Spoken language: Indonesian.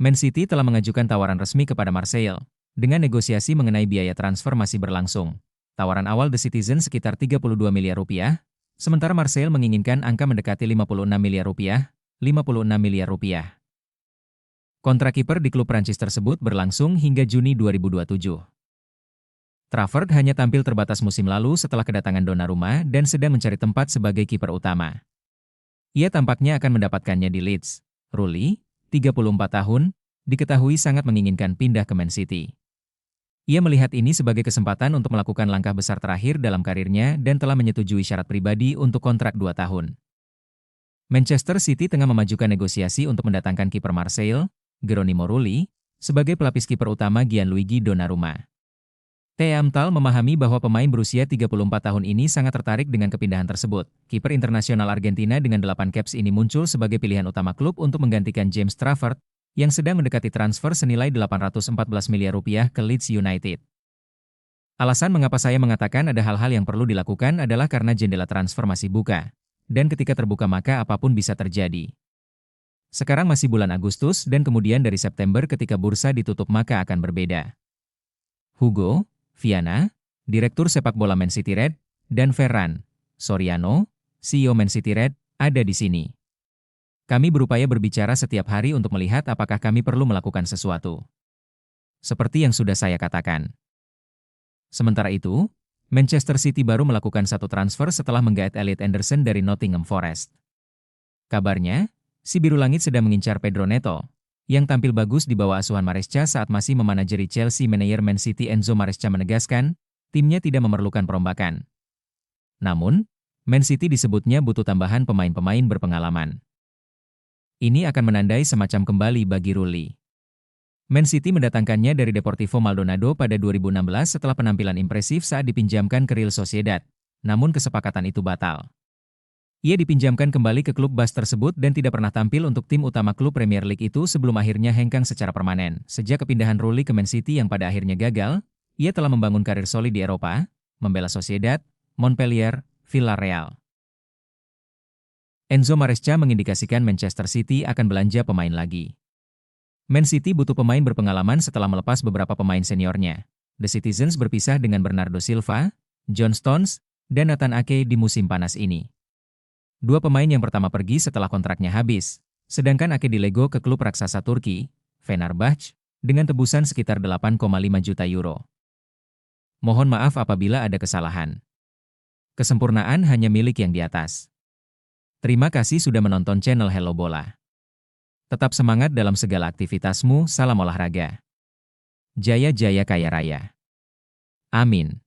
Man City telah mengajukan tawaran resmi kepada Marseille. Dengan negosiasi mengenai biaya transfer masih berlangsung. Tawaran awal The Citizen sekitar 32 miliar rupiah, sementara Marseille menginginkan angka mendekati 56 miliar rupiah, 56 miliar rupiah. Kontrak kiper di klub Prancis tersebut berlangsung hingga Juni 2027. Trafford hanya tampil terbatas musim lalu setelah kedatangan Donnarumma dan sedang mencari tempat sebagai kiper utama. Ia tampaknya akan mendapatkannya di Leeds. Rulli, 34 tahun, diketahui sangat menginginkan pindah ke Man City. Ia melihat ini sebagai kesempatan untuk melakukan langkah besar terakhir dalam karirnya dan telah menyetujui syarat pribadi untuk kontrak 2 tahun. Manchester City tengah memajukan negosiasi untuk mendatangkan kiper Marseille, Geronimo Rulli, sebagai pelapis kiper utama Gianluigi Donnarumma. Teamtal memahami bahwa pemain berusia 34 tahun ini sangat tertarik dengan kepindahan tersebut. Kiper internasional Argentina dengan 8 caps ini muncul sebagai pilihan utama klub untuk menggantikan James Trafford, yang sedang mendekati transfer senilai 814 miliar rupiah ke Leeds United. Alasan mengapa saya mengatakan ada hal-hal yang perlu dilakukan adalah karena jendela transfer masih buka. Dan ketika terbuka maka apapun bisa terjadi. Sekarang masih bulan Agustus dan kemudian dari September ketika bursa ditutup maka akan berbeda. Hugo Viana, Direktur Sepak Bola Man City Red, dan Ferran Soriano, CEO Man City Red, ada di sini. Kami berupaya berbicara setiap hari untuk melihat apakah kami perlu melakukan sesuatu. Seperti yang sudah saya katakan. Sementara itu, Manchester City baru melakukan satu transfer setelah menggait Elliot Anderson dari Nottingham Forest. Kabarnya, si Biru Langit sedang mengincar Pedro Neto, yang tampil bagus di bawah asuhan Maresca saat masih memanajeri Chelsea. Manajer Man City Enzo Maresca menegaskan, timnya tidak memerlukan perombakan. Namun, Man City disebutnya butuh tambahan pemain-pemain berpengalaman. Ini akan menandai semacam kembali bagi Rulli. Man City mendatangkannya dari Deportivo Maldonado pada 2016 setelah penampilan impresif saat dipinjamkan ke Real Sociedad, namun kesepakatan itu batal. Ia dipinjamkan kembali ke klub Basque tersebut dan tidak pernah tampil untuk tim utama klub Premier League itu sebelum akhirnya hengkang secara permanen. Sejak kepindahan Rulli ke Man City yang pada akhirnya gagal, ia telah membangun karir solid di Eropa, membela Sociedad, Montpellier, Villarreal. Enzo Maresca mengindikasikan Manchester City akan belanja pemain lagi. Man City butuh pemain berpengalaman setelah melepas beberapa pemain seniornya. The Citizens berpisah dengan Bernardo Silva, John Stones, dan Nathan Ake di musim panas ini. Dua pemain yang pertama pergi setelah kontraknya habis, sedangkan Ake dilego ke klub raksasa Turki, Fenerbahce, dengan tebusan sekitar 8,5 juta euro. Mohon maaf apabila ada kesalahan. Kesempurnaan hanya milik yang di atas. Terima kasih sudah menonton channel Hello Bola. Tetap semangat dalam segala aktivitasmu, salam olahraga. Jaya Jaya Kaya Raya. Amin.